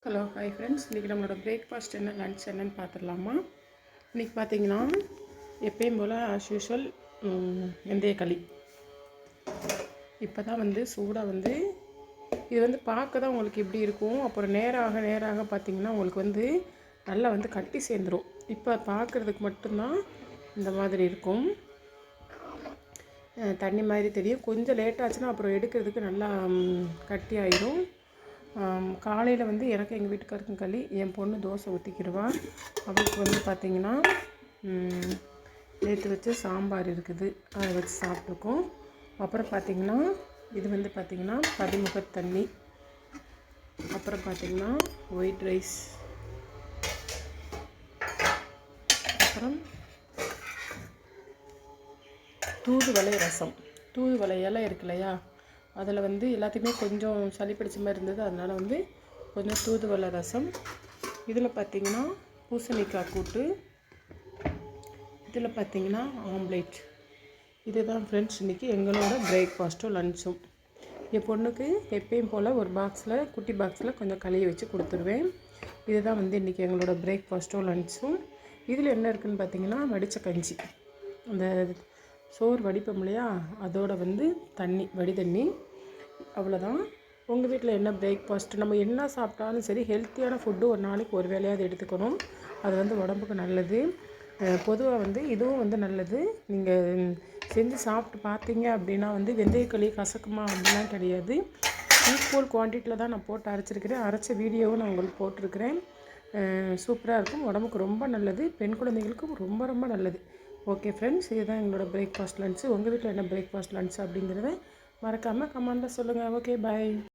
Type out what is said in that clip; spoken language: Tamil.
ஹலோ ஹாய் ஃப்ரெண்ட்ஸ், இன்றைக்கி நம்மளோட பிரேக்ஃபாஸ்ட் என்ன லன்ச் என்னன்னு பார்த்துடலாமா. இன்றைக்கி பார்த்தீங்கன்னா எப்பயும் போல் ஆஸ் யூஷுவல் வெந்தயக்களி. இப்போ தான் சூடாக இது பார்க்க தான் உங்களுக்கு எப்படி இருக்கும். அப்புறம் நேராக பார்த்திங்கன்னா உங்களுக்கு நல்லா கட்டி சேர்ந்துடும். இப்போ பார்க்குறதுக்கு மட்டும்தான் இந்த மாதிரி இருக்கும், தண்ணி மாதிரி தெரியும். கொஞ்சம் லேட் ஆச்சுன்னா அப்புறம் எடுக்கிறதுக்கு நல்லா கட்டி ஆயிடும். காலையில் எனக்கு எங்கள் வீட்டுக்காருக்கும் களி, என் பொண்ணு தோசை ஊற்றிக்கிடுவான். அவளுக்கு பார்த்திங்கன்னா நேற்று வச்சு சாம்பார் இருக்குது, அதை வச்சு சாப்பிட்டுருக்கோம். அப்புறம் பார்த்திங்கன்னா இது பார்த்திங்கன்னா பதிமுக தண்ணி, அப்புறம் பார்த்திங்கன்னா ஒயிட் ரைஸ், அப்புறம் தூதுவளை ரசம். தூதுவளை இலை இருக்கு இல்லையா, அதில் எல்லாத்தையுமே கொஞ்சம் சளி பிடிச்ச மாதிரி இருந்தது, அதனால் கொஞ்சம் தூதுவளை ரசம். இதில் பார்த்திங்கன்னா பூசணிக்காய் கூட்டு, இதில் பார்த்திங்கன்னா ஆம்லேட். இதுதான் ஃப்ரெண்ட்ஸ் இன்றைக்கி எங்களோட பிரேக்ஃபாஸ்ட்டும் லன்ச்சும். என் பொண்ணுக்கு எப்பயும் போல் ஒரு பாக்ஸில், குட்டி பாக்ஸில் கொஞ்சம் களியை வச்சு கொடுத்துருவேன். இதுதான் இன்றைக்கி எங்களோட பிரேக்ஃபாஸ்ட்டும் லன்ச்சும். இதில் என்ன இருக்குதுன்னு பார்த்திங்கன்னா வடித்த கஞ்சி, அந்த சோறு வடிப்போம் இல்லையா, அதோட தண்ணி, வடி தண்ணி, அவ்வளோதான். உங்கள் வீட்டில் என்ன பிரேக்ஃபாஸ்ட்? நம்ம என்ன சாப்பிட்டாலும் சரி, ஹெல்த்தியான ஃபுட்டு ஒரு நாளைக்கு ஒரு வேளையாவது எடுத்துக்கணும். அது உடம்புக்கு நல்லது. பொதுவாக இதுவும் நல்லது. நீங்கள் செஞ்சு சாப்பிட்டு பார்த்தீங்க அப்படின்னா வெந்தயக்களி கசக்குமா அப்படிலாம் கிடையாது. ஈக்குவல் குவான்டிட்டியில் தான் நான் போட்டு அரைச்சிருக்கிறேன். அரைச்ச வீடியோவும் நான் உங்களுக்கு போட்டிருக்கிறேன். சூப்பராக இருக்கும், உடம்புக்கு ரொம்ப நல்லது, பெண் குழந்தைகளுக்கும் ரொம்ப ரொம்ப நல்லது. ஓகே ஃப்ரெண்ட்ஸ், இதுதான் எங்களோட பிரேக்ஃபாஸ்ட் லன்ச்சு. உங்கள் வீட்டில் என்ன பிரேக்ஃபாஸ்ட் லன்ச் அப்படிங்கிறத மறக்காமல் கமெண்ட்டில் சொல்லுங்கள். ஓகே, பாய்.